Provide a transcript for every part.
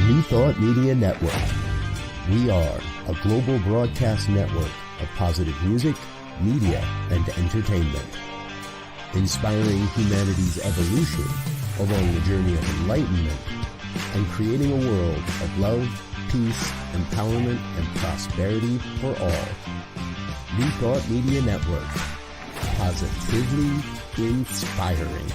New Thought Media Network. We are a global broadcast network of positive music, media, and entertainment, inspiring humanity's evolution along the journey of enlightenment and creating a world of love, peace, empowerment, and prosperity for all. New Thought Media Network. Positively inspiring.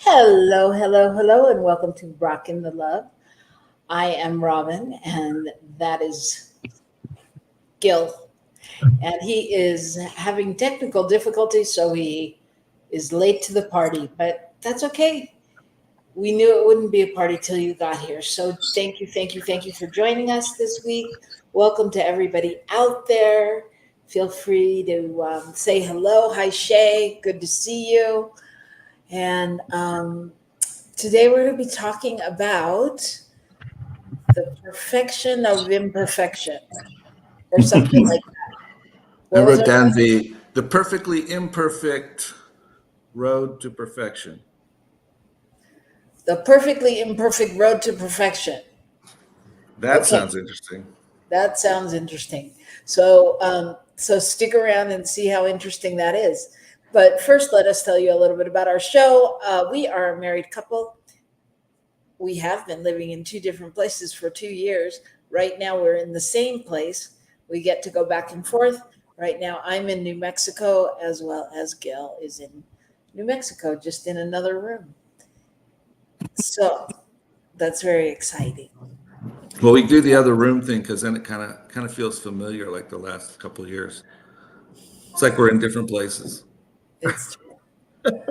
Hello, hello, hello, and welcome to Rockin the Love. I am Robyn, and that is Gil. And he is having technical difficulties, so he is late to the party, but that's okay. We knew it wouldn't be a party till you got here. So thank you for joining us this week. Welcome to everybody out there. Feel free to say hello. Hi, Shay. Good to see you. And today we're going to be talking about the perfection of imperfection, or something like that. I wrote down the perfectly imperfect road to perfection. The perfectly imperfect road to perfection. That sounds interesting. That sounds interesting. So, so stick around and see how interesting that is. But first, let us tell you a little bit about our show. We are a married couple. We have been living in two different places for 2 years. Right now, we're in the same place. We get to go back and forth. Right now, I'm in New Mexico, as well as Gil is in New Mexico, just in another room. So that's very exciting. Well, we do the other room thing because then it kind of feels familiar, like the last couple of years. It's like we're in different places. It's true.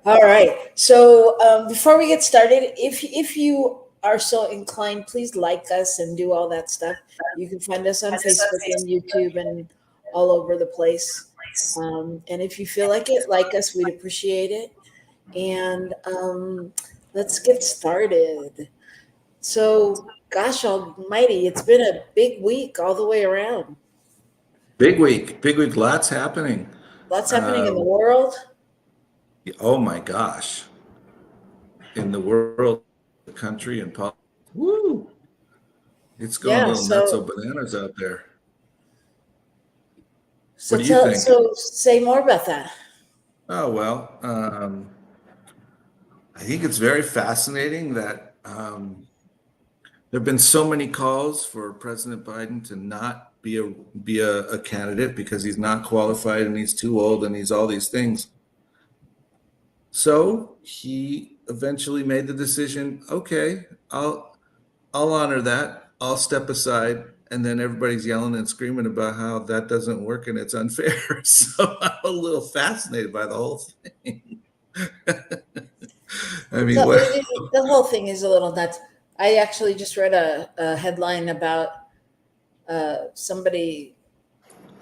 All right. So before we get started, if you are so inclined, please like us and do all that stuff. You can find us on Facebook and YouTube and all over the place. And if you feel like it, like us, we'd appreciate it. And let's get started. So, gosh almighty, it's been a big week all the way around. Big week, lots happening. Lots happening in the world. Oh my gosh. In the world, the country, and politics. Woo! It's going a little nuts of bananas out there. So what do you think? So say more about that. Oh, well, I think it's very fascinating that there have been so many calls for President Biden to not be a candidate because he's not qualified and he's too old and he's all these things. So he eventually made the decision, okay, I'll honor that. I'll step aside. And then everybody's yelling and screaming about how that doesn't work and it's unfair. So I'm a little fascinated by the whole thing. I mean, the whole thing is a little nuts. I actually just read a headline about somebody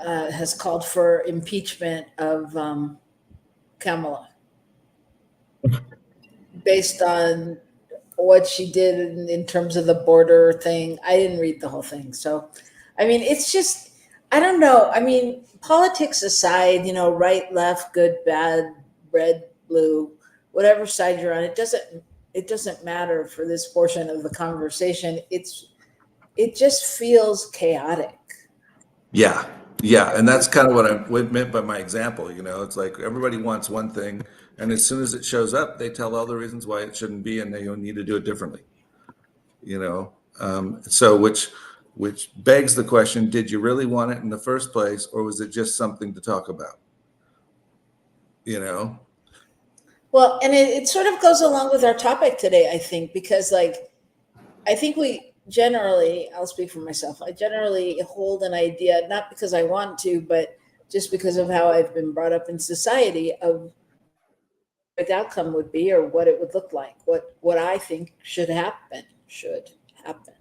has called for impeachment of Kamala based on what she did in terms of the border thing. I didn't read the whole thing. So, I mean, it's just, I don't know. I mean, politics aside, you know, right, left, good, bad, red, blue, whatever side you're on, it doesn't matter for this portion of the conversation. It just feels chaotic. Yeah. And that's kind of what I meant by my example. You know, it's like everybody wants one thing, and as soon as it shows up, they tell all the reasons why it shouldn't be, and they need to do it differently. You know, so which begs the question: did you really want it in the first place, or was it just something to talk about? You know. Well, and it sort of goes along with our topic today, I think, because like I think we generally, I'll speak for myself. I generally hold an idea, not because I want to, but just because of how I've been brought up in society of what the outcome would be or what it would look like, what I think should happen.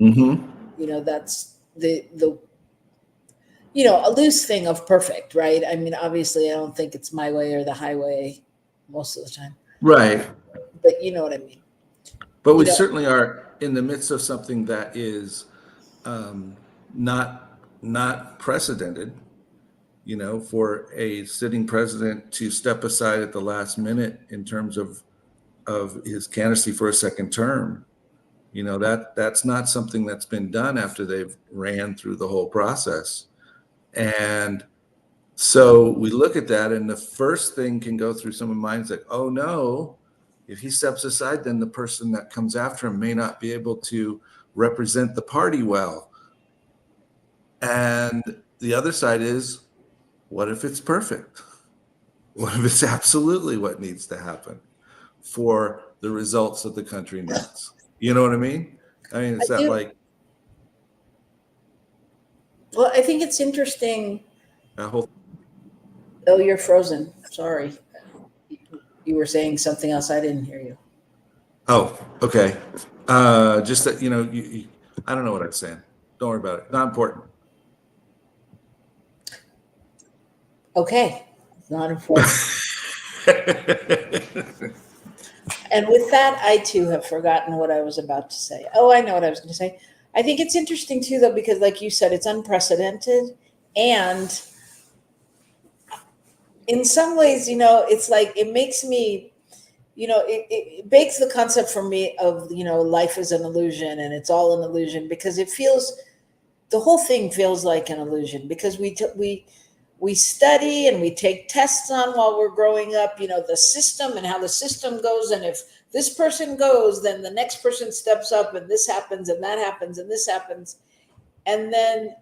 Mm-hmm. That's the a loose thing of perfect, right? I mean, obviously, I don't think it's my way or the highway most of the time, Right. but you know what I mean. But You we know, certainly are in the midst of something that is um, not precedented. For a sitting president to step aside at the last minute in terms of his candidacy for a second term, that's not something that's been done after they've ran through the whole process. And so we look at that, and the first thing can go through someone's minds like, oh no, if he steps aside, then the person that comes after him may not be able to represent the party well. And the other side is, what if it's perfect? What if it's absolutely what needs to happen for the results that the country needs? You know what I mean? I mean, I it's that do. like Well, I think it's interesting. that whole. Oh, you're frozen. Sorry. You were saying something else. I didn't hear you. Oh, okay. Just that I don't know what I'm saying. Don't worry about it. Not important. Okay. It's not important. And with that, I too have forgotten what I was about to say. Oh, I know what I was going to say. I think it's interesting too, though, because like you said, it's unprecedented. And in some ways, it's like it makes me, it bakes the concept for me of, life is an illusion and it's all an illusion because the whole thing feels like an illusion because we study and we take tests on while we're growing up, the system and how the system goes. And if this person goes, then the next person steps up and this happens and that happens and this happens. And then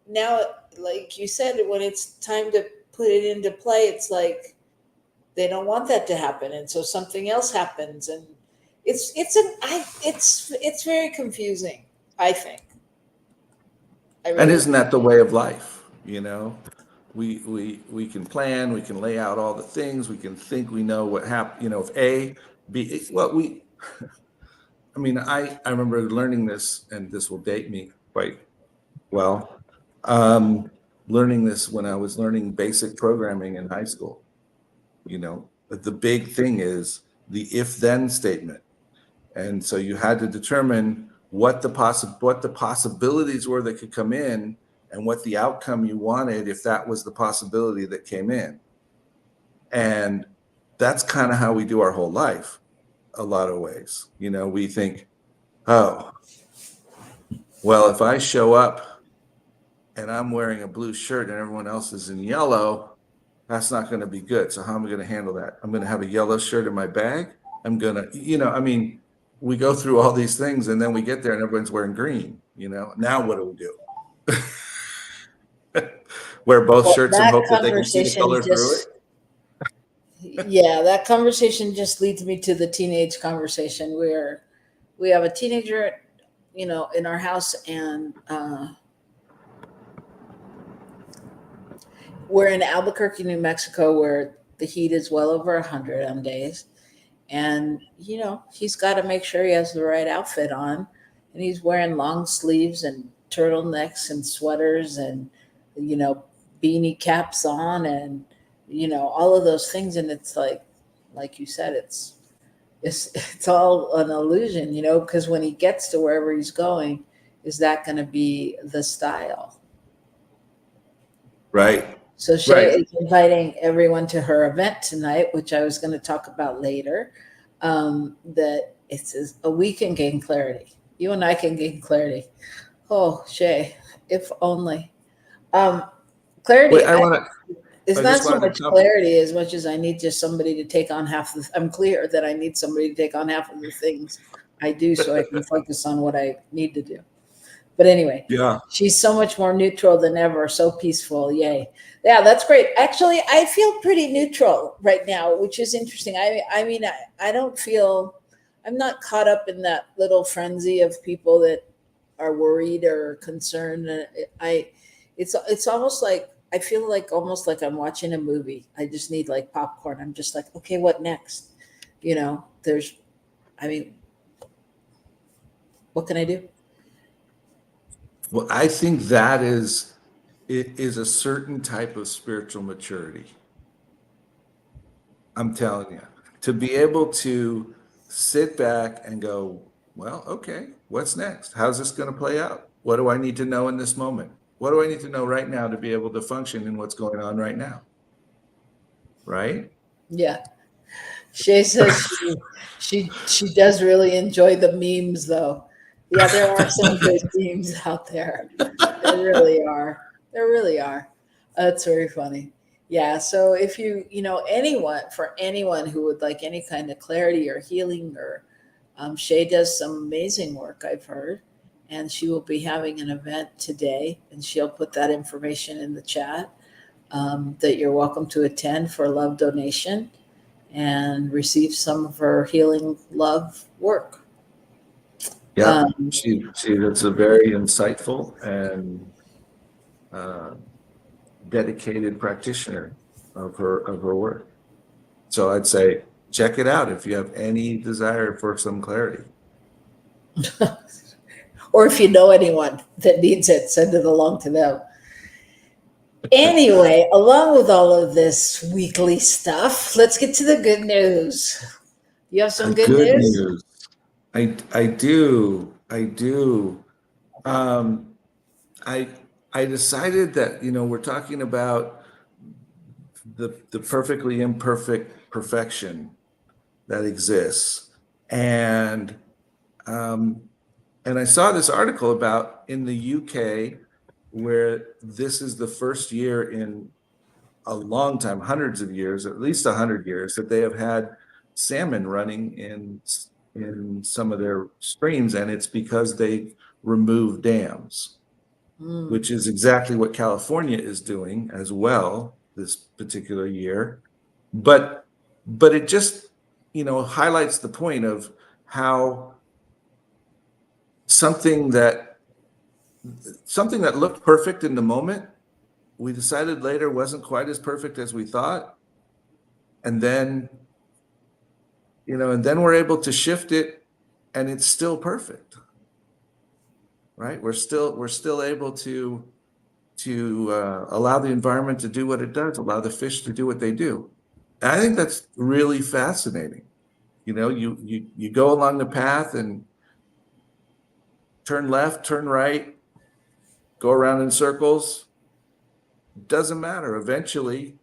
now, like you said, when it's time to put it into play, it's like they don't want that to happen. And so something else happens. And it's very confusing, I think. And isn't that the way of life? We can plan, we can lay out all the things, we can think we know what happened. If A, B, well, I mean, I remember learning this, and this will date me quite well. Learning this when I was learning basic programming in high school. But the big thing is the if-then statement. And so you had to determine what the possibilities were that could come in and what the outcome you wanted if that was the possibility that came in. And that's kind of how we do our whole life a lot of ways. We think, oh, well, if I show up and I'm wearing a blue shirt and everyone else is in yellow, that's not going to be good. So how am I going to handle that? I'm going to have a yellow shirt in my bag. I'm going to, we go through all these things and then we get there and everyone's wearing green, now what do we do? Wear both shirts and hope that they can see the color through it. Yeah, that conversation just leads me to the teenage conversation where we have a teenager, in our house, and we're in Albuquerque, New Mexico, where the heat is well over 100 on days. And, he's got to make sure he has the right outfit on. And he's wearing long sleeves and turtlenecks and sweaters and, beanie caps on and, all of those things. And it's like you said, it's all an illusion, because when he gets to wherever he's going, is that going to be the style? Right. So Shay is inviting everyone to her event tonight, which I was going to talk about later, that it's a we can gain clarity. You and I can gain clarity. Oh, Shay, if only. Clarity. Wait, it's not so much clarity as much as I need just somebody to take on I'm clear that I need somebody to take on half of the things I do so I can focus on what I need to do. But anyway, yeah, she's so much more neutral than ever, so peaceful. Yay. Yeah, that's great. Actually, I feel pretty neutral right now, which is interesting. I mean, I don't feel, I'm not caught up in that little frenzy of people that are worried or concerned. It's almost like I feel like almost like I'm watching a movie. I just need like popcorn. I'm just like, okay, what next? I mean, what can I do? Well, I think that is a certain type of spiritual maturity. I'm telling you, to be able to sit back and go, well, okay, what's next? How's this going to play out? What do I need to know in this moment? What do I need to know right now to be able to function in what's going on right now? Right? Yeah. Shay says she does really enjoy the memes though. Yeah, there are some good memes out there. There really are. There really are. That's very funny. Yeah. So if anyone who would like any kind of clarity or healing, or Shay does some amazing work, I've heard, and she will be having an event today, and she'll put that information in the chat, that you're welcome to attend for a love donation and receive some of her healing love work. Yeah, she is a very insightful and dedicated practitioner of her work. So I'd say check it out if you have any desire for some clarity. Or if you know anyone that needs it, send it along to them. Anyway, along with all of this weekly stuff, let's get to the good news. You have some good news? I do. I decided that, we're talking about the perfectly imperfect perfection that exists. And I saw this article about in the UK, where this is the first year in a long time, hundreds of years, at least 100 years, that they have had salmon running in some of their streams, and it's because they removed dams, which is exactly what California is doing as well this particular year. But it just, highlights the point of how something that looked perfect in the moment, we decided later wasn't quite as perfect as we thought. And then, we're able to shift it, and it's still perfect, right? We're still able to allow the environment to do what it does, allow the fish to do what they do. And I think that's really fascinating. You go along the path and turn left, turn right, go around in circles. Doesn't matter. Eventually,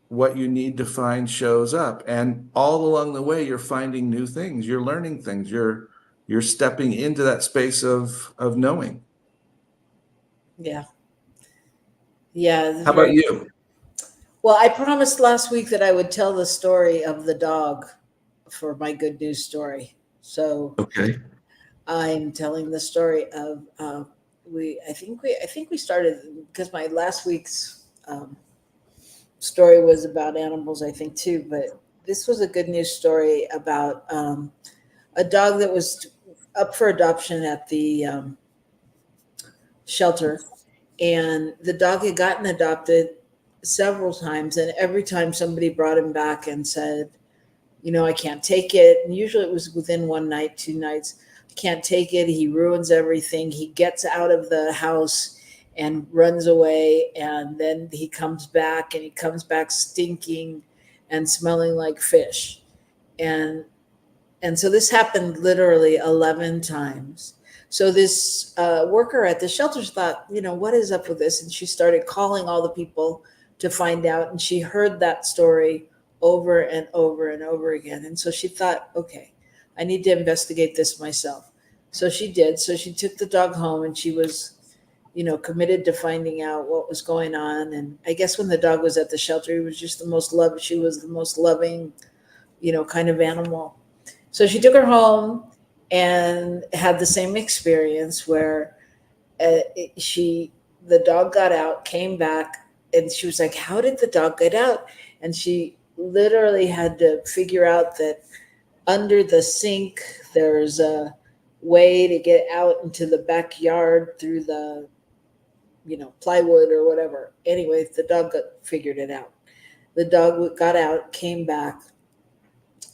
what you need to find shows up, and all along the way, you're finding new things. You're learning things. You're stepping into that space of knowing. Yeah. Yeah. How about you? Well, I promised last week that I would tell the story of the dog for my good news story. So Okay. I'm telling the story of I think we started because my last week's story was about animals, I think too, but this was a good news story about a dog that was up for adoption at the shelter, and the dog had gotten adopted several times, and every time somebody brought him back and said, I can't take it, and usually it was within one night, 2 nights. Can't take it. He ruins everything. He gets out of the house and runs away, and then he comes back, and he comes back stinking and smelling like fish. And so this happened literally 11 times. So this worker at the shelters thought, what is up with this? And she started calling all the people to find out, and she heard that story over and over and over again. And so she thought, okay, I need to investigate this myself. So she did. So she took the dog home, and she was, committed to finding out what was going on. And I guess when the dog was at the shelter, he was just she was the most loving, kind of animal. So she took her home and had the same experience where the dog got out, came back, and she was like, how did the dog get out? And she literally had to figure out that under the sink, there's a way to get out into the backyard through the, plywood or whatever. Anyway, the dog figured it out. The dog got out, came back.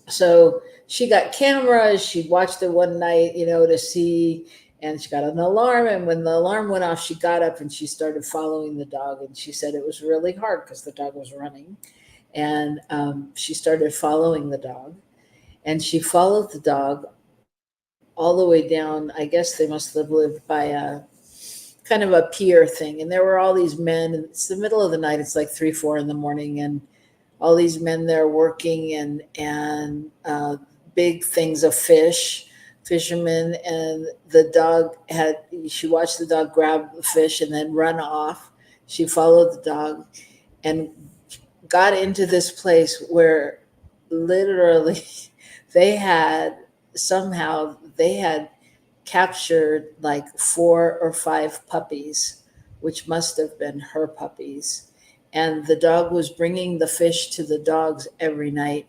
So she got cameras. She watched it one night, to see, and she got an alarm. And when the alarm went off, she got up and she started following the dog. And she said it was really hard because the dog was running. And she started following the dog. And she followed the dog all the way down. I guess they must have lived by a kind of a pier thing. And there were all these men. And it's the middle of the night. It's like 3, 4 in the morning. And all these men there working and big things of fishermen. And the dog she watched the dog grab the fish and then run off. She followed the dog and got into this place where literally they had captured like 4 or 5 puppies, which must have been her puppies. And the dog was bringing the fish to the dogs every night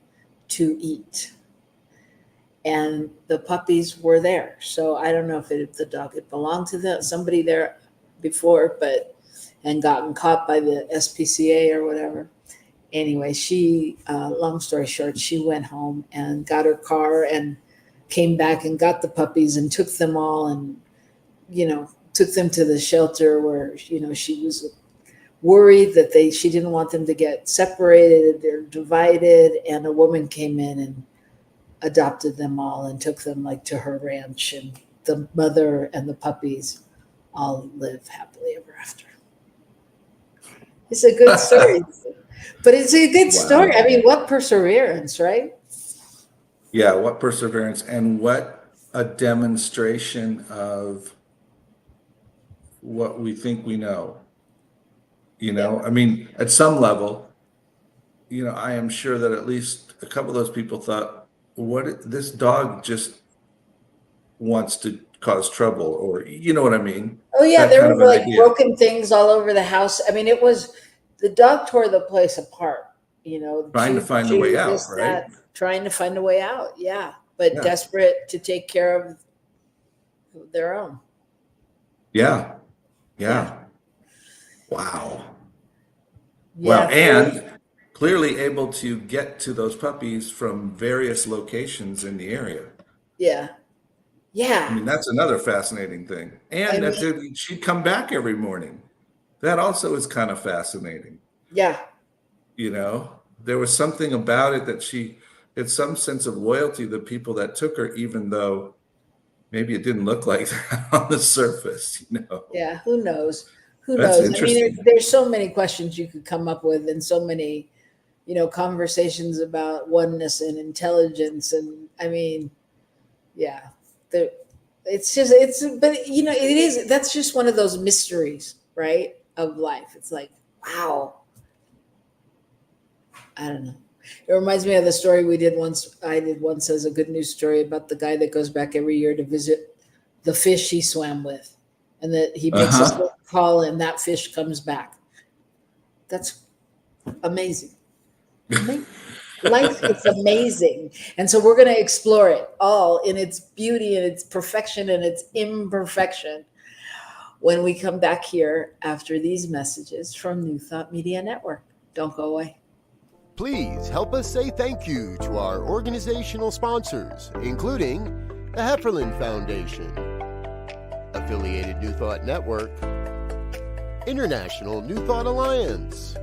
to eat. And the puppies were there. So I don't know if the dog had belonged to somebody there before, and gotten caught by the SPCA or whatever. Anyway, she, long story short, she went home and got her car and came back and got the puppies and took them all and, took them to the shelter where, she was worried that she didn't want them to get separated or divided. And a woman came in and adopted them all and took them like to her ranch, and the mother and the puppies all live happily ever after. It's a good story. But it's a good story. I mean, what perseverance, right? Yeah, what perseverance, and what a demonstration of what we think we know. I mean, at some level, I am sure that at least a couple of those people thought, this dog just wants to cause trouble, or you know what I mean? Oh yeah, there were like broken things all over the house. I mean, the dog tore the place apart, trying to find a way out, right? Trying to find a way out, yeah. But desperate to take care of their own. Yeah. Wow. Well, and clearly able to get to those puppies from various locations in the area. Yeah. I mean, that's another fascinating thing. And she'd come back every morning. That also is kind of fascinating. Yeah. There was something about it that she had some sense of loyalty to the people that took her, even though maybe it didn't look like that on the surface, Yeah, who knows? That's I mean, there's so many questions you could come up with, and so many, conversations about oneness and intelligence. And I mean, yeah, but that's just one of those mysteries, right, of life. It's like, wow. I don't know. It reminds me of the story I did once as a good news story about the guy that goes back every year to visit the fish he swam with, and that he makes a certain call and that fish comes back. That's amazing. Life is amazing. And so we're going to explore it all in its beauty and its perfection and its imperfection when we come back here after these messages from New Thought Media Network. Don't go away. Please help us say thank you to our organizational sponsors, including the Hefferland Foundation, Affiliated New Thought Network, International New Thought Alliance,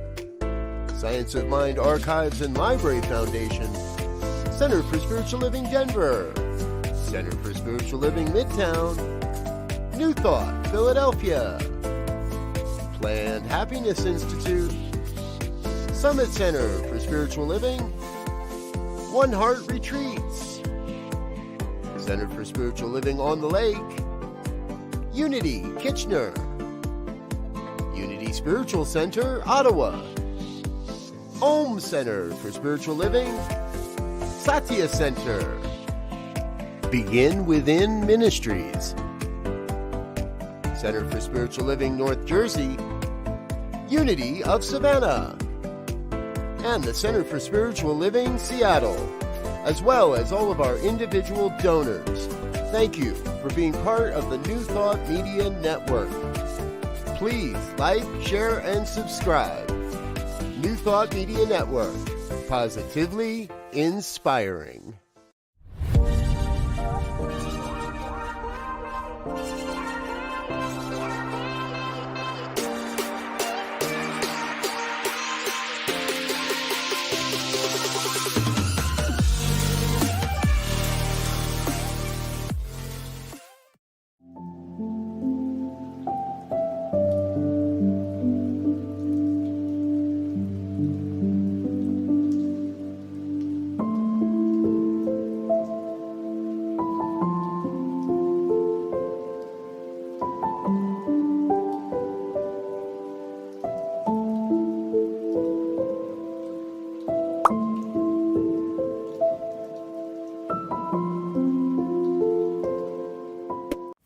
Science of Mind Archives and Library Foundation, Center for Spiritual Living Denver, Center for Spiritual Living Midtown, New Thought Philadelphia, Planned Happiness Institute, Summit Center for Spiritual Living, One Heart Retreats, Center for Spiritual Living on the Lake, Unity Kitchener, Unity Spiritual Center Ottawa, Om Center for Spiritual Living, Satya Center, Begin Within Ministries, Center for Spiritual Living North Jersey, Unity of Savannah, and the Center for Spiritual Living Seattle, as well as all of our individual donors. thank you for being part of the New Thought Media Network. Please like, share, and subscribe. New Thought Media Network, positively inspiring.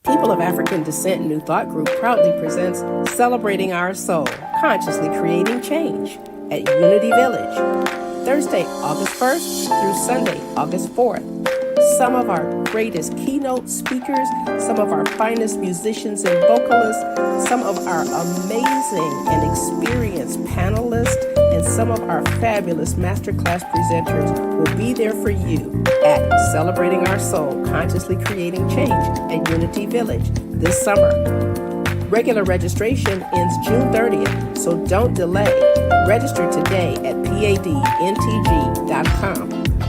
People of African Descent New Thought Group proudly presents Celebrating Our Soul, Consciously Creating Change at Unity Village, Thursday, August 1st through Sunday, August 4th. Some of our greatest keynote speakers, some of our finest musicians and vocalists, some of our amazing and experienced panelists, and some of our fabulous masterclass presenters will be there for you at Celebrating Our Soul, Consciously Creating Change at Unity Village this summer. Regular registration ends June 30th, so don't delay. Register today at padntg.com.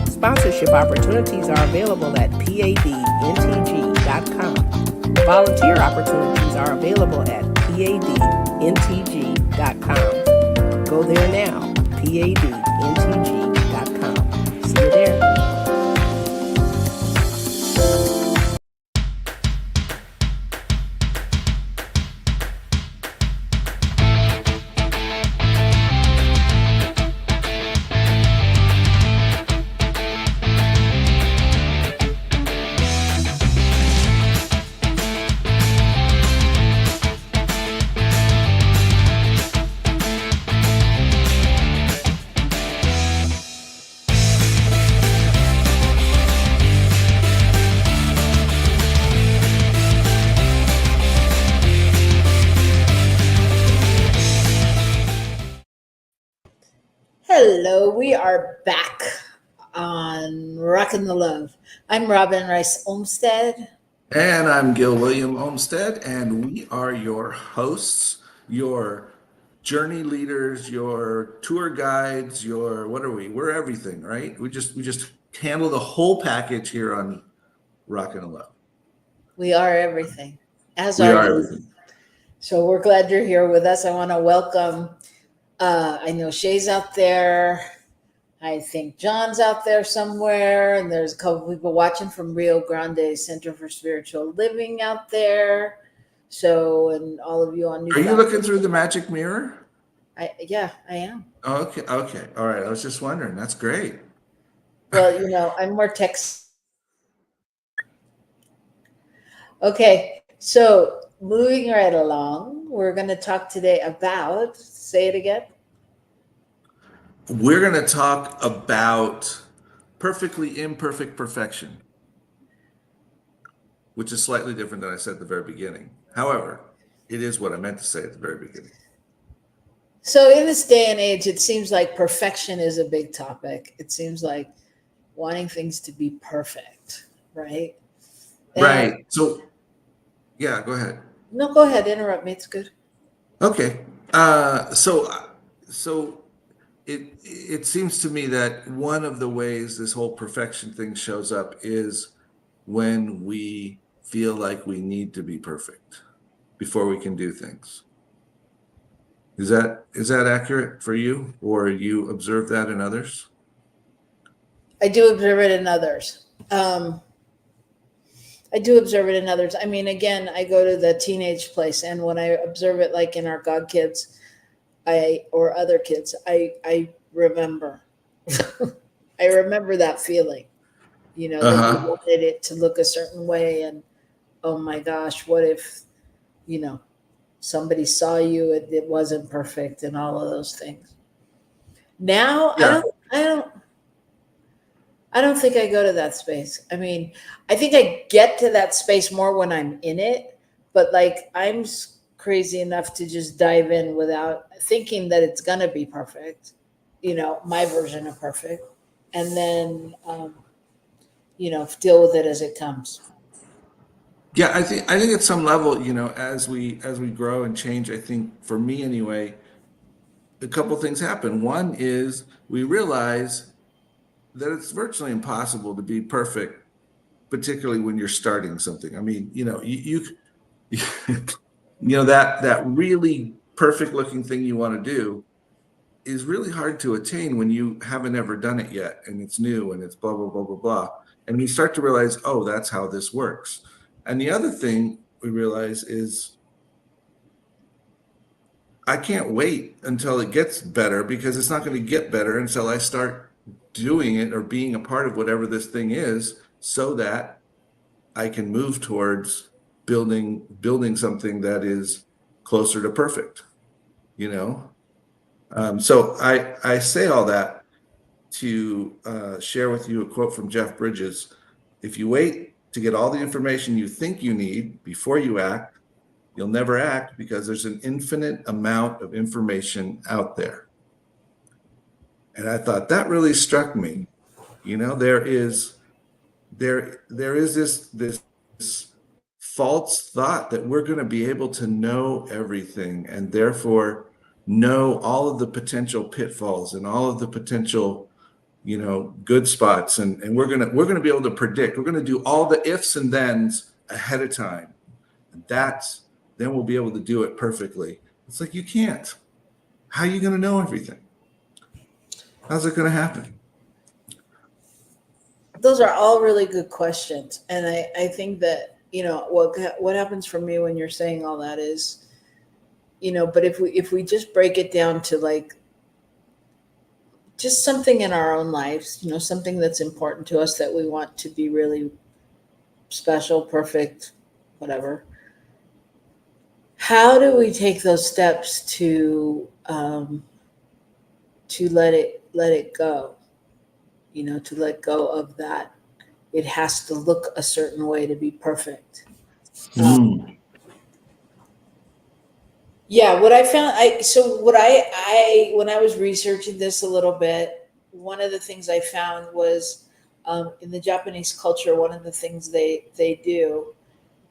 Sponsorship opportunities are available at padntg.com. Volunteer opportunities are available at padntg.com. Go there now, padntg.com. See you there. Hello, we are back on Rockin the Love. I'm Robyn Olmstead. And I'm Gil William Olmstead, and we are your hosts, your journey leaders, your tour guides, your what are we? We're everything, right? We just handle the whole package here on Rockin the Love. We are everything, as We are are you. everything. So we're glad you're here with us. I want to welcome, I know Shay's out there. I think John's out there somewhere. And there's a couple people watching from Rio Grande Center for Spiritual Living out there. So, and all of you on New Are you Thought. looking through the magic mirror? Yeah, I am. Oh, okay, all right. I was just wondering. That's great. Well, I'm more text. Okay, so moving right along, we're going to talk today about, say it again. We're going to talk about perfectly imperfect perfection, which is slightly different than I said at the very beginning. However, it is what I meant to say at the very beginning. So in this day and age, it seems like perfection is a big topic. It seems like wanting things to be perfect, right? Right. So, yeah, go ahead. No, go ahead. Interrupt me. It's good. Okay. So it seems to me that one of the ways this whole perfection thing shows up is when we feel like we need to be perfect before we can do things. Is that accurate for you, or you observe that in others? I do observe it in others. I mean, again, I go to the teenage place, and when I observe it, like in our God kids, or other kids, I remember. I remember that feeling, that you wanted it to look a certain way, and oh my gosh, what if, somebody saw you, it wasn't perfect, and all of those things. Now, yeah. I don't think I go to that space. I mean, I think I get to that space more when I'm in it, but like I'm crazy enough to just dive in without thinking that it's gonna be perfect, my version of perfect, and then deal with it as it comes. Yeah, I think at some level, as we grow and change, I think for me anyway, a couple things happen. One is we realize that it's virtually impossible to be perfect, particularly when you're starting something. I mean, you that really perfect looking thing you want to do is really hard to attain when you haven't ever done it yet and it's new and it's blah blah blah blah blah. And we start to realize, oh, that's how this works. And the other thing we realize is I can't wait until it gets better, because it's not going to get better until I start doing it or being a part of whatever this thing is, so that I can move towards building something that is closer to perfect, you know? So I say all that to share with you a quote from Jeff Bridges. If you wait to get all the information you think you need before you act, you'll never act, because there's an infinite amount of information out there. And I thought that really struck me. There is this false thought that we're going to be able to know everything, and therefore know all of the potential pitfalls and all of the potential good spots, and we're gonna be able to predict. We're going to do all the ifs and thens ahead of time, and then we'll be able to do it perfectly. It's like, you can't. How are you going to know everything? How's it going to happen? Those are all really good questions, and I think that what happens for me when you're saying all that is, but if we just break it down to like just something in our own lives, something that's important to us that we want to be really special, perfect, whatever. How do we take those steps to let it go? To let go of that. It has to look a certain way to be perfect. Yeah, what I found, when I was researching this a little bit, one of the things I found was in the Japanese culture, one of the things they do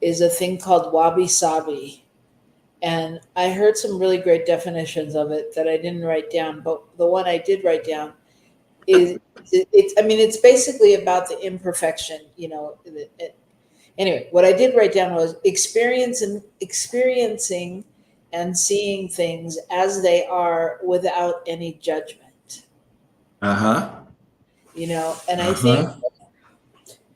is a thing called wabi sabi. And I heard some really great definitions of it that I didn't write down, but the one I did write down is it's basically about the imperfection, anyway, what I did write down was experiencing and seeing things as they are without any judgment. And I think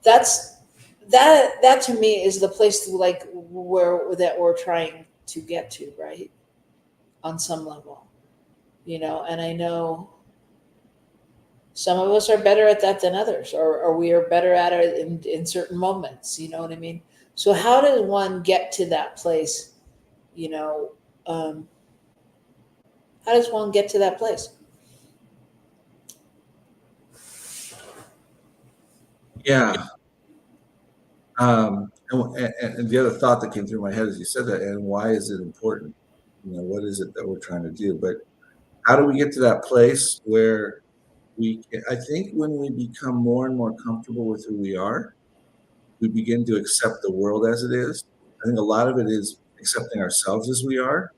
that to me is the place that we're trying to get to, right? On some level, and I know some of us are better at that than others, or we are better at it in certain moments. You know what I mean? So how does one get to that place? How does one get to that place? Yeah. And the other thought that came through my head as you said that, and why is it important? What is it that we're trying to do? But how do we get to that place where I think when we become more and more comfortable with who we are, we begin to accept the world as it is. I think a lot of it is accepting ourselves as we are.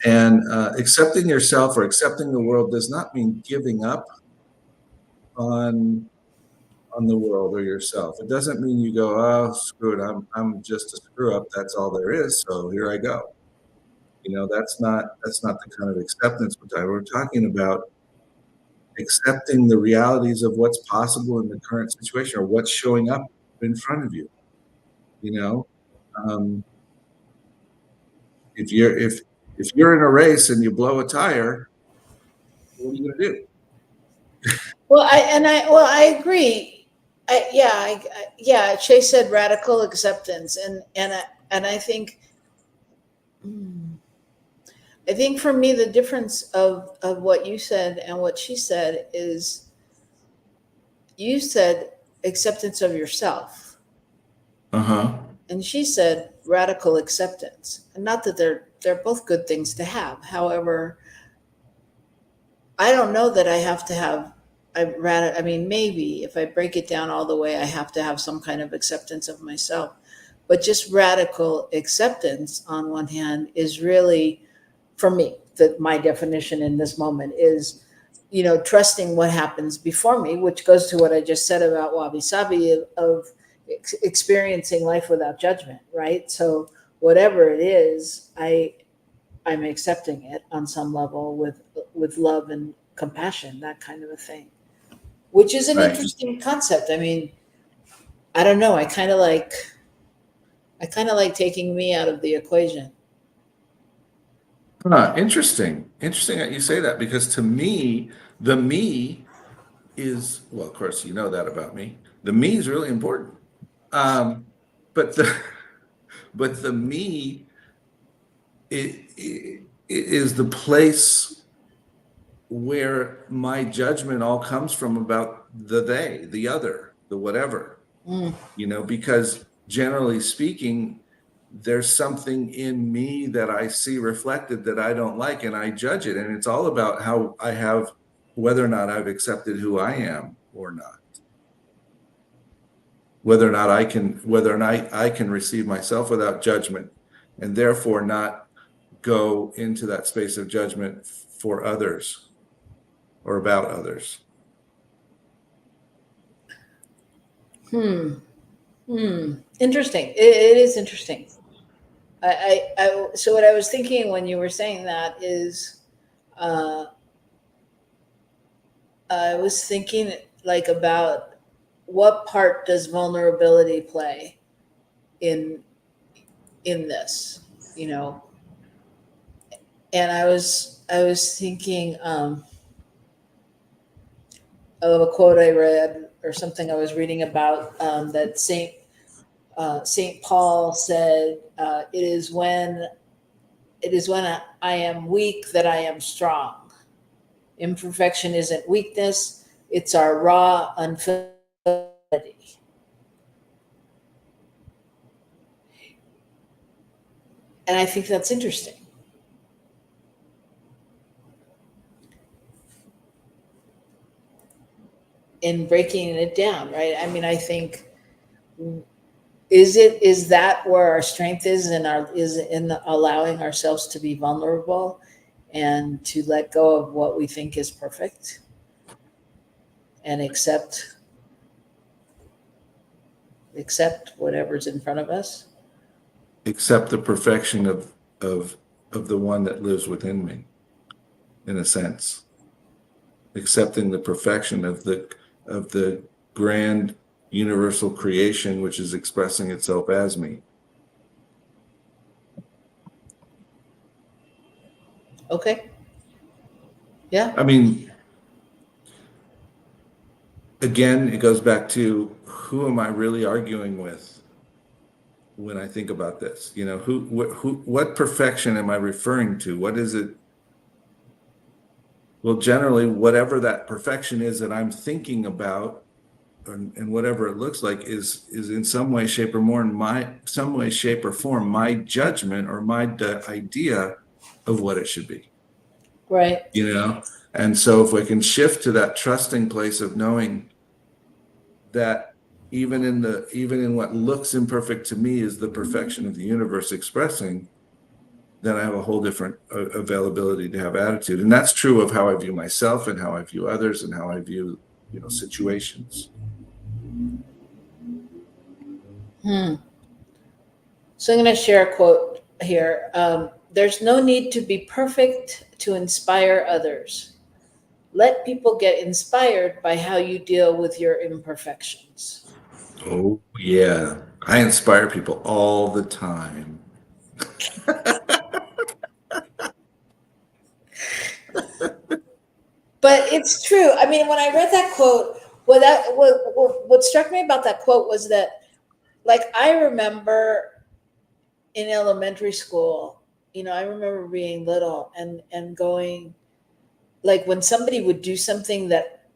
And accepting yourself or accepting the world does not mean giving up on the world or yourself. It doesn't mean you go, oh, screw it, I'm just a screw up, that's all there is, so here I go. That's not the kind of acceptance we're talking about. Accepting the realities of what's possible in the current situation, or what's showing up in front of you. If you're in a race and you blow a tire, what are you going to do? Well, I agree. Chase said radical acceptance, and I think I think for me, the difference of what you said and what she said is you said acceptance of yourself. Uh-huh. And she said radical acceptance. And not that they're both good things to have. However, I don't know that I have to have I mean, maybe if I break it down all the way, I have to have some kind of acceptance of myself. But just radical acceptance on one hand is really, for me, that my definition in this moment is, trusting what happens before me, which goes to what I just said about wabi sabi of experiencing life without judgment, right? So whatever it is, I'm accepting it on some level with love and compassion, that kind of a thing, which is an Right. interesting concept. I mean, I don't know. I kind of like taking me out of the equation. Interesting. Interesting that you say that, because to me, the me is, well, of course, you know that about me. The me is really important. But the me it is the place where my judgment all comes from about the they, the other, the whatever, because generally speaking, there's something in me that I see reflected that I don't like, and I judge it. And it's all about how I have, whether or not I've accepted who I am or not. Whether or not I can receive myself without judgment, and therefore not go into that space of judgment for others or about others. Interesting. It is interesting. So what I was thinking when you were saying that is, I was thinking like about what part does vulnerability play in this, and I was thinking of a quote I read or something I was reading about, that Saint Paul said, "It is when I am weak that I am strong. Imperfection isn't weakness; it's our raw unfilteredity." And I think that's interesting. In breaking it down, right? I mean, I think, is that where our strength is in allowing ourselves to be vulnerable and to let go of what we think is perfect and accept whatever's in front of us. Accept the perfection of the one that lives within me, in a sense. Accepting the perfection of the grand universal creation, which is expressing itself as me. Okay. Yeah. I mean, again, it goes back to, who am I really arguing with when I think about this? What perfection am I referring to? What is it? Well, generally, whatever that perfection is that I'm thinking about, and whatever it looks like, is in some way, shape, or form my judgment or my idea of what it should be. Right. And so if we can shift to that trusting place of knowing that even in what looks imperfect to me is the perfection of the universe expressing, then I have a whole different availability to have attitude. And that's true of how I view myself and how I view others and how I view, situations. So I'm going to share a quote here. There's no need to be perfect to inspire others. Let people get inspired by how you deal with your imperfections. Oh, yeah. I inspire people all the time. But it's true. I mean, when I read that quote, what struck me about that quote was that, like, I remember in elementary school I remember being little and going, like, when somebody would do something that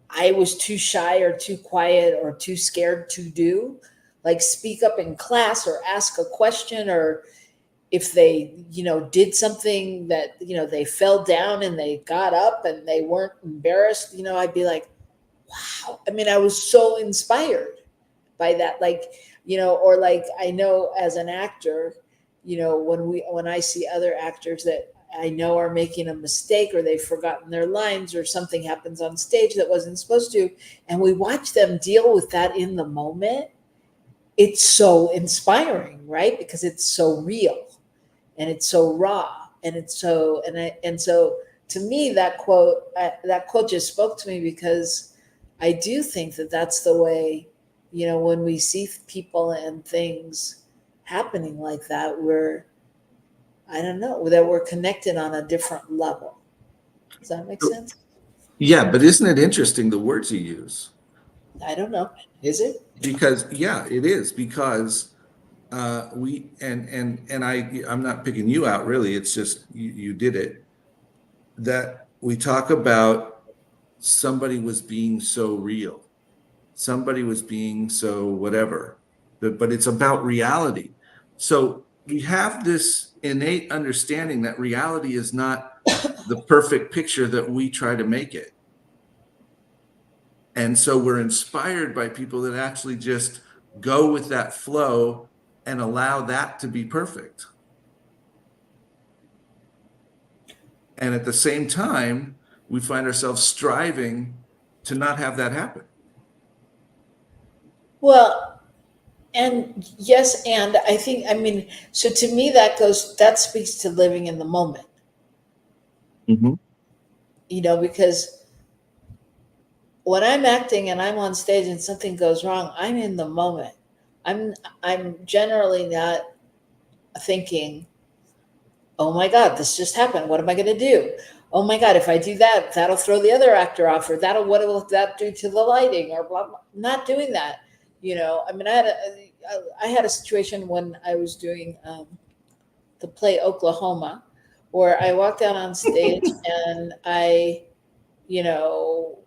I was too shy or too quiet or too scared to do, like speak up in class or ask a question, or if they, did something that, they fell down and they got up and they weren't embarrassed, I'd be like, wow. I mean, I was so inspired by that. Like, or like, I know as an actor, when I see other actors that I know are making a mistake or they've forgotten their lines or something happens on stage that wasn't supposed to, and we watch them deal with that in the moment, it's so inspiring, right? Because it's so real and it's so raw and it's so, and so to me, that quote just spoke to me, because I do think that that's the way, when we see people and things happening like that, I don't know, that we're connected on a different level. Does that make sense? Yeah, but isn't it interesting the words you use? I don't know. Is it? Because yeah, it is, because I'm not picking you out really. It's just you did it. That we talk about somebody was being so real, somebody was being so whatever, but it's about reality. So we have this innate understanding that reality is not the perfect picture that we try to make it. And so we're inspired by people that actually just go with that flow and allow that to be perfect. And at the same time, we find ourselves striving to not have that happen. Well, and yes, and I think, I mean, so to me, that speaks to living in the moment, Mm-hmm. Because when I'm acting and I'm on stage and something goes wrong, I'm in the moment. I'm generally not thinking, oh my God, this just happened. What am I going to do? Oh my God, if I do that, that'll throw the other actor off, or what will that do to the lighting, or blah, blah. Not doing that. I mean, I had a situation when I was doing the play Oklahoma, where I walked out on stage and you know,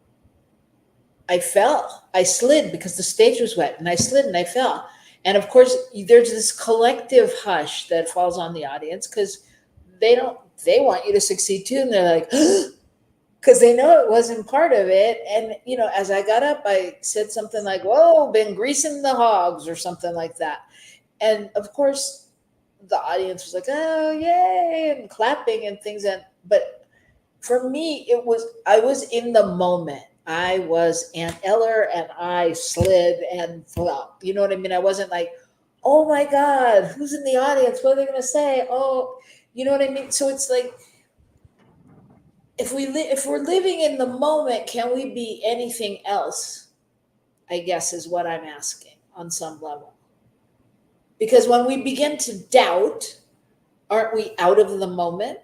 I fell. I slid because the stage was wet, and I slid and I fell. And of course, there's this collective hush that falls on the audience, because they want you to succeed too. And they're like, because they know it wasn't part of it. And, as I got up, I said something like, whoa, been greasing the hogs, or something like that. And of course, the audience was like, oh, yay, and clapping and things. But for me, I was in the moment. I was Aunt Eller and I slid and fell. You know what I mean? I wasn't like, oh my God, who's in the audience? What are they going to say? Oh, you know what I mean? So it's like, if we're living in the moment, can we be anything else? I guess is what I'm asking on some level. Because when we begin to doubt, aren't we out of the moment?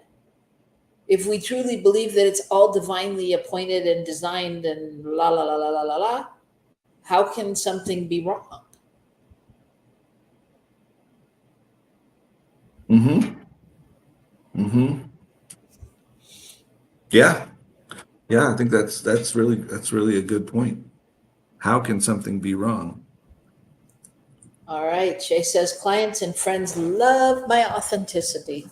If we truly believe that it's all divinely appointed and designed and la la la la la la la, how can something be wrong? Mm-hmm. Mm-hmm. Yeah. Yeah, I think that's really a good point. How can something be wrong? All right. Shay says, clients and friends love my authenticity.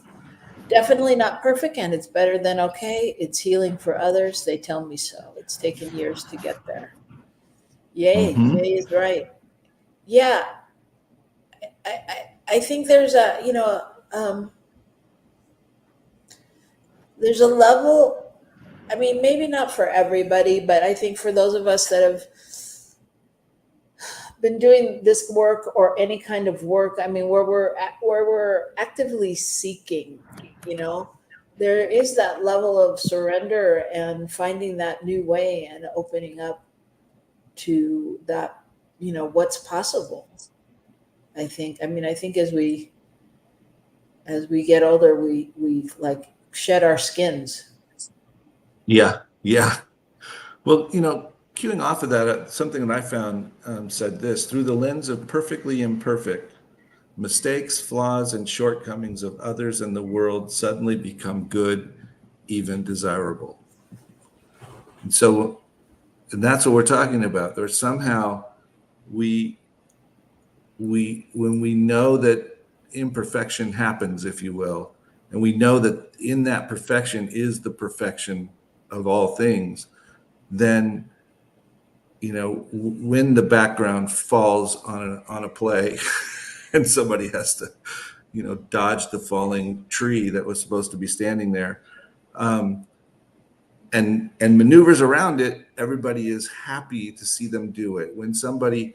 Definitely not perfect, and it's better than okay. It's healing for others. They tell me so. It's taken years to get there. Yay. Mm-hmm. Yay is right. Yeah. I think there's there's a level, I mean, maybe not for everybody, but I think for those of us that have been doing this work or any kind of work, I mean, where we're actively seeking, there is that level of surrender and finding that new way and opening up to that, what's possible. I think as we get older, we like shed our skins. Yeah. Yeah. Well, queuing off of that, something that I found said this: through the lens of perfectly imperfect, mistakes, flaws, and shortcomings of others in the world suddenly become good, even desirable. And so, and that's what we're talking about. There's somehow when we know that imperfection happens, if you will, and we know that in that perfection is the perfection of all things, then, you know, when the background falls on a play and somebody has to, you know, dodge the falling tree that was supposed to be standing there, and maneuvers around it, everybody is happy to see them do it. When somebody,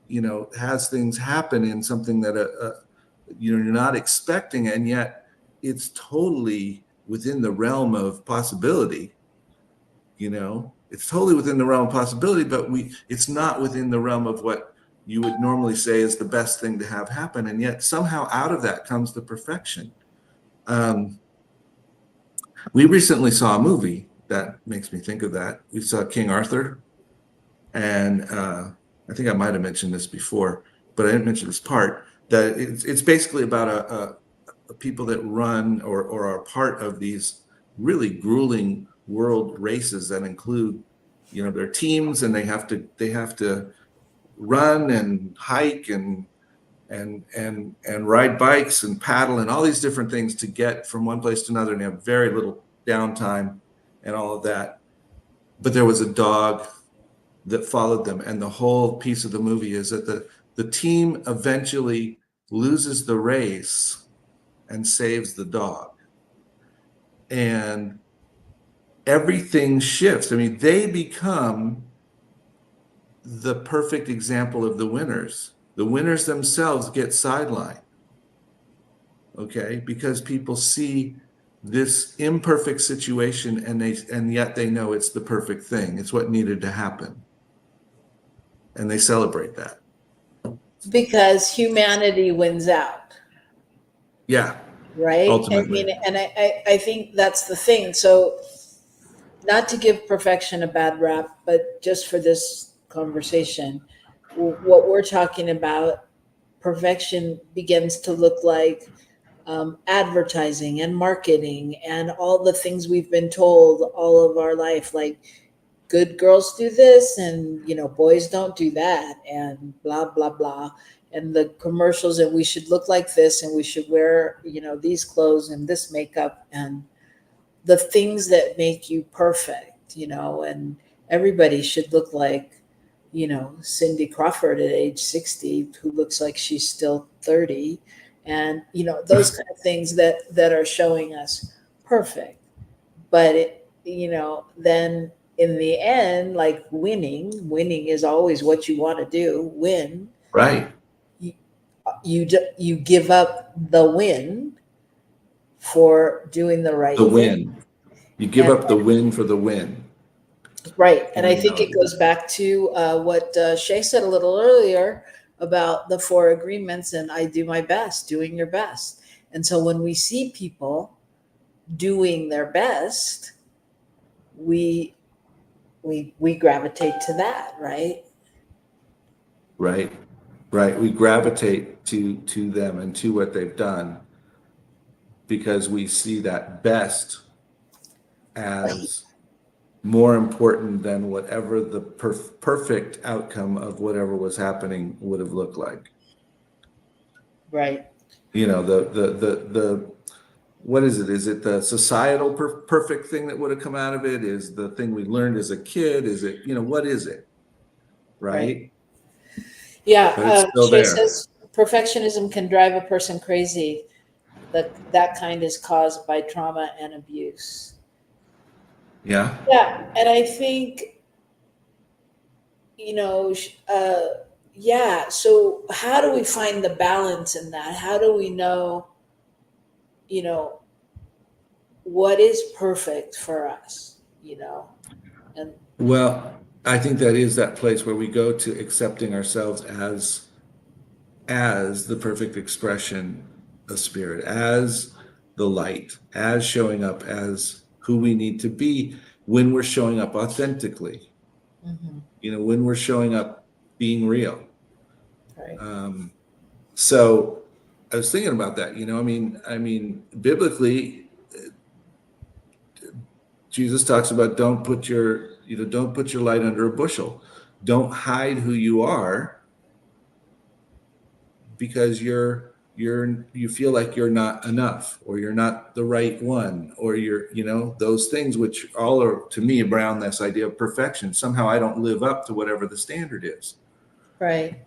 you know, has things happen in something that you know, you're not expecting, and yet it's totally within the realm of possibility. You know, it's totally within the realm of possibility, but it's not within the realm of what you would normally say is the best thing to have happen, and yet somehow out of that comes the perfection. We recently saw a movie that makes me think of that. We saw King Arthur, and I think I might have mentioned this before, but I didn't mention this part, that it's basically about a people that run or are part of these really grueling world races that include, you know, their teams, and they have to run and hike and ride bikes and paddle and all these different things to get from one place to another, and they have very little downtime and all of that. But there was a dog that followed them, and the whole piece of the movie is that the team eventually loses the race and saves the dog, and everything shifts. I mean, they become the perfect example of the winners. The winners themselves get sidelined, okay, because people see this imperfect situation, and yet they know it's the perfect thing. It's what needed to happen, and they celebrate that. Because humanity wins out. Yeah. Right. Ultimately. I mean, and I think that's the thing. So, not to give perfection a bad rap, but just for this conversation, what we're talking about, perfection begins to look like advertising and marketing and all the things we've been told all of our life, like good girls do this and, you know, boys don't do that, and blah blah blah, and the commercials, and we should look like this, and we should wear, you know, these clothes and this makeup, and the things that make you perfect, you know, and everybody should look like, you know, Cindy Crawford at age 60, who looks like she's still 30, and, you know, those kind of things that are showing us perfect. But it, you know, then in the end, like winning is always what you want to do, win. Right. You give up the win for doing the right The thing. win. You give And- up the win for the win. Right. And I think it goes back to what Shay said a little earlier about the 4 agreements, and I do my best, doing your best. And so when we see people doing their best, we gravitate to that, right? Right. Right. We gravitate to them and to what they've done because we see that best as more important than whatever the perfect outcome of whatever was happening would have looked like. Right. You know, the what is it? Is it the societal perfect thing that would have come out of it? Is the thing we learned as a kid? Is it, you know, what is it? Right. Yeah. But it's still Shay there. says perfectionism can drive a person crazy. That kind is caused by trauma and abuse. Yeah. Yeah. And I think, you know, yeah. So how do we find the balance in that? How do we know, you know, what is perfect for us, you know? And Well, I think that is that place where we go to accepting ourselves as the perfect expression of spirit, as the light, as showing up as who we need to be when we're showing up authentically. You know, when we're showing up being real. right. So I was thinking about that, I mean, biblically, Jesus talks about don't put your light under a bushel. Don't hide who you are because you feel like you're not enough, or you're not the right one, or those things, which all are, to me, around this idea of perfection. Somehow I don't live up to whatever the standard is. Right.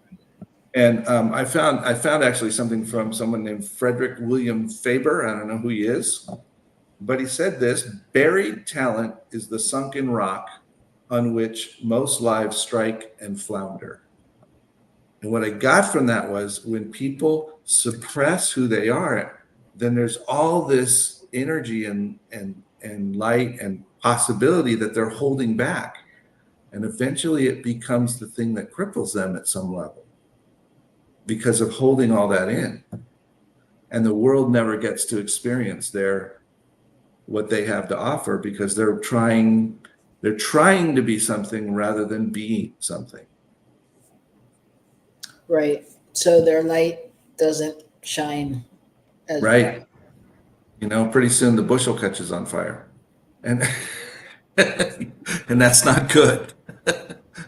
And I found actually something from someone named Frederick William Faber. I don't know who he is, but he said this: buried talent is the sunken rock on which most lives strike and flounder. And what I got from that was, when people suppress who they are, then there's all this energy and light and possibility that they're holding back. And eventually it becomes the thing that cripples them at some level, because of holding all that in. And the world never gets to experience what they have to offer, because they're trying to be something rather than being something. Right. So their light doesn't shine as Right. bright. Pretty soon the bushel catches on fire. And and that's not good.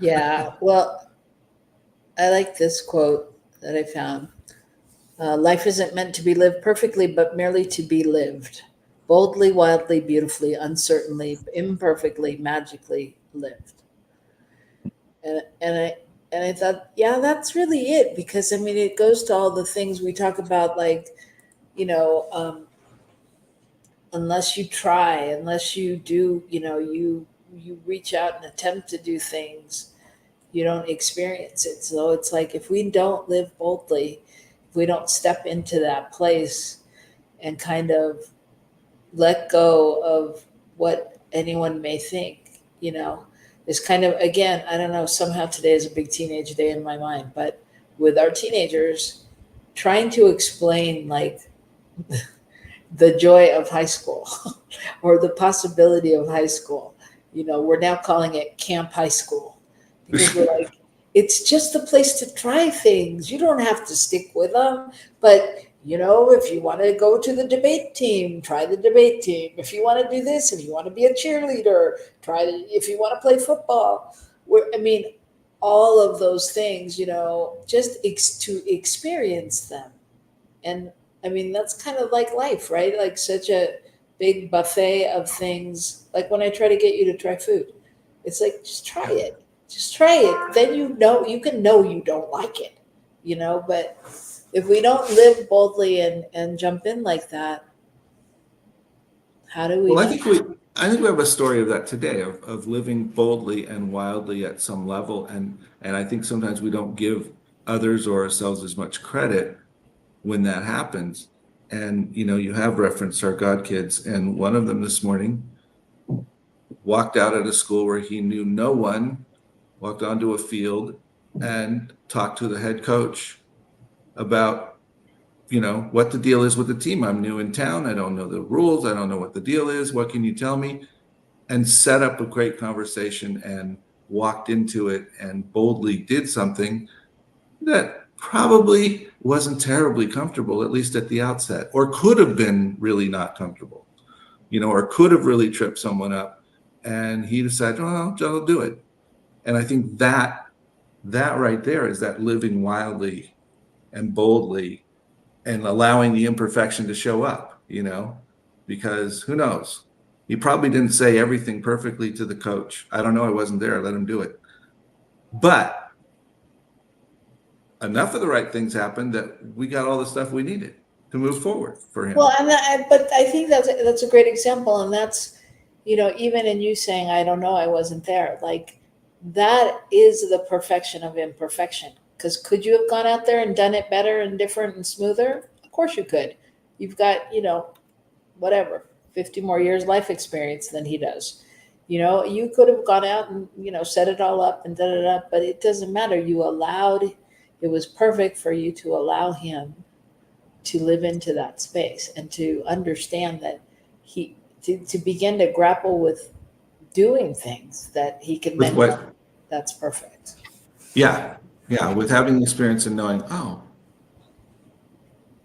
Yeah. Well, I like this quote that I found. Life isn't meant to be lived perfectly, but merely to be lived. Boldly, wildly, beautifully, uncertainly, imperfectly, magically lived. And I thought, yeah, that's really it. Because I mean, it goes to all the things we talk about, like, unless you try, unless you do, you reach out and attempt to do things, you don't experience it. So it's like, if we don't live boldly, if we don't step into that place and kind of let go of what anyone may think, is kind of, again, I don't know, somehow today is a big teenage day in my mind, but with our teenagers, trying to explain, like, the joy of high school or the possibility of high school. We're now calling it Camp High School, because we're like, it's just a place to try things. You don't have to stick with them, but if you want to go to the debate team, try the debate team. If you want to do this, if you want to be a cheerleader, if you want to play football. All of those things, just to experience them. And that's kind of like life, right? Like such a big buffet of things. Like when I try to get you to try food, it's like, just try it. Just try it. Then you can know you don't like it, but if we don't live boldly and jump in like that, how do we? Well, I think we have a story of that today, of living boldly and wildly at some level. And I think sometimes we don't give others or ourselves as much credit when that happens. And, you have referenced our God kids, and one of them this morning walked out at a school where he knew no one, walked onto a field and talked to the head coach about, what the deal is with the team. I'm new in town. I don't know the rules. I don't know what the deal is. What can you tell me? And set up a great conversation and walked into it and boldly did something that probably wasn't terribly comfortable, at least at the outset, or could have been really not comfortable, or could have really tripped someone up. And he decided, oh, I'll do it. And I think that right there is that living wildly and boldly and allowing the imperfection to show up, because who knows? He probably didn't say everything perfectly to the coach. I don't know. I wasn't there. Let him do it. But enough of the right things happened that we got all the stuff we needed to move forward for him. Well, but I think that's a great example. And that's, even in you saying, I don't know, I wasn't there, like, that is the perfection of imperfection. Because could you have gone out there and done it better and different and smoother? Of course you could. You've got, 50 more years life experience than he does. You could have gone out and, set it all up and done it up, but it doesn't matter. It was perfect for you to allow him to live into that space and to understand that to begin to grapple with doing things that he can With what? That's perfect. Yeah. With having the experience and knowing,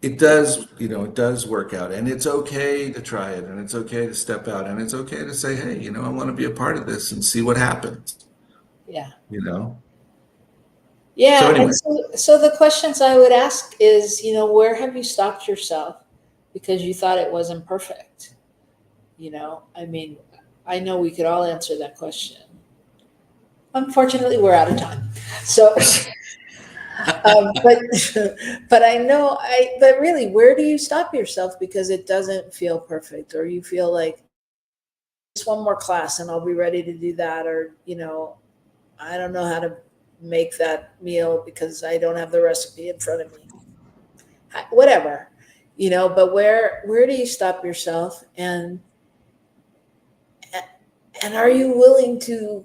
it does, it does work out, and it's okay to try it, and it's okay to step out, and it's okay to say, hey, I want to be a part of this and see what happens. Yeah. So Yeah. anyway, And so the questions I would ask is, where have you stopped yourself because you thought it wasn't perfect? I mean, I know we could all answer that question. Unfortunately, we're out of time. So, but but I know but really, where do you stop yourself because it doesn't feel perfect, or you feel like just one more class and I'll be ready to do that, or I don't know how to make that meal because I don't have the recipe in front of me. Whatever, but where do you stop yourself, and are you willing to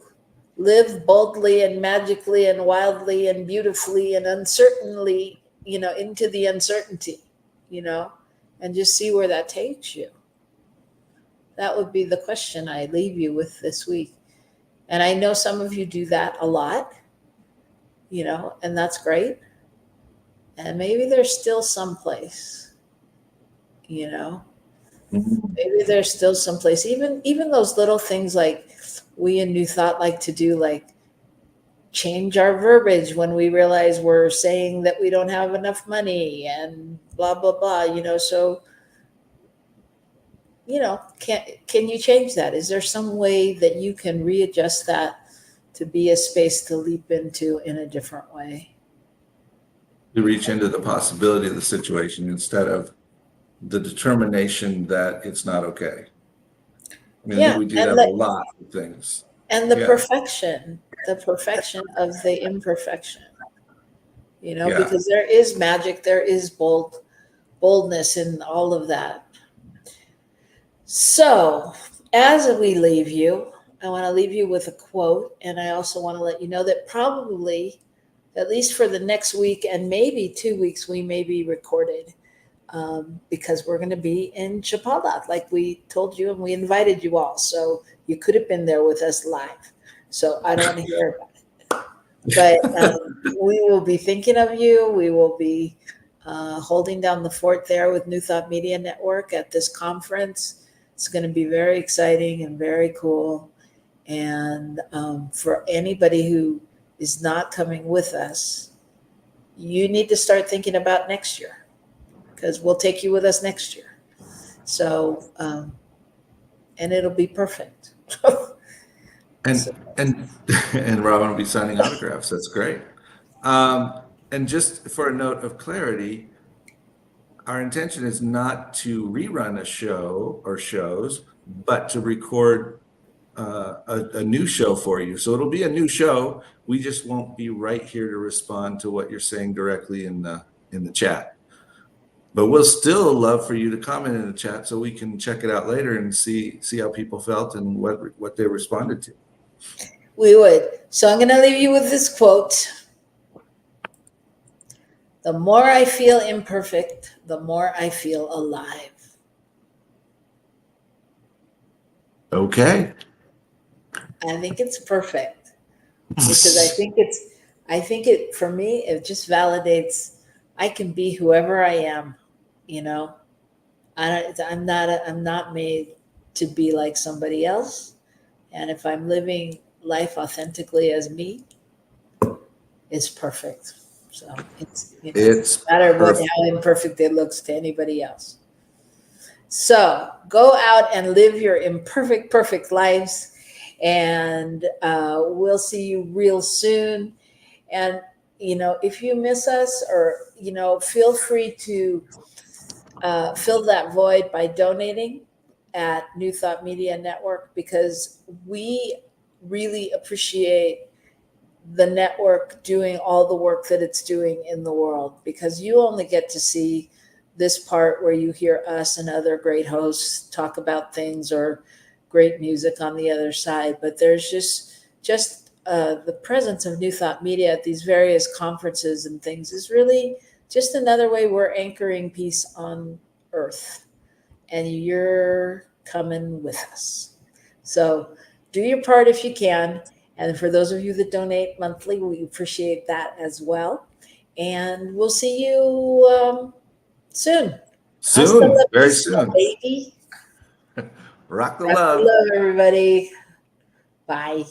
live boldly and magically and wildly and beautifully and uncertainly, into the uncertainty, and just see where that takes you? That would be the question I leave you with this week. And I know some of you do that a lot, and that's great. And maybe there's still some place, maybe there's still some place, even those little things like we in New Thought like to do, like change our verbiage when we realize we're saying that we don't have enough money and blah blah blah, so can you change that? Is there some way that you can readjust that to be a space to leap into in a different way? to reach into the possibility of the situation instead of the determination that it's not okay. I mean, I think we do that a lot with things. And the perfection of the imperfection, because there is magic, there is boldness in all of that. So as we leave you, I want to leave you with a quote, and I also want to let you know that probably, at least for the next week and maybe 2 weeks, we may be recorded because we're going to be in Chapala, like we told you, and we invited you all. So you could have been there with us live. So I don't want to hear about it. But we will be thinking of you. We will be holding down the fort there with New Thought Media Network at this conference. It's going to be very exciting and very cool. And for anybody who is not coming with us, you need to start thinking about next year, because we'll take you with us next year. So, and it'll be perfect. And Robyn will be signing autographs. That's great. And just for a note of clarity, our intention is not to rerun a show or shows, but to record a new show for you. So it'll be a new show. We just won't be right here to respond to what you're saying directly in the chat. But we'll still love for you to comment in the chat so we can check it out later and see how people felt and what they responded to. We would. So I'm going to leave you with this quote. The more I feel imperfect, the more I feel alive. Okay. I think it's perfect because I think it, for me, it just validates I can be whoever I am, I'm not made to be like somebody else. And if I'm living life authentically as me, it's perfect. So it's no matter how imperfect it looks to anybody else. So go out and live your imperfect, perfect lives. And we'll see you real soon. And, if you miss us, or, feel free to fill that void by donating at New Thought Media Network, because we really appreciate the network doing all the work that it's doing in the world, because you only get to see this part where you hear us and other great hosts talk about things or great music on the other side. But there's just the presence of New Thought Media at these various conferences and things is really just another way we're anchoring peace on earth. And you're coming with us. So do your part if you can. And for those of you that donate monthly, we appreciate that as well. And we'll see you Soon. Soon, very Vista, soon. baby. Rock the Rock the love. love, everybody. Bye.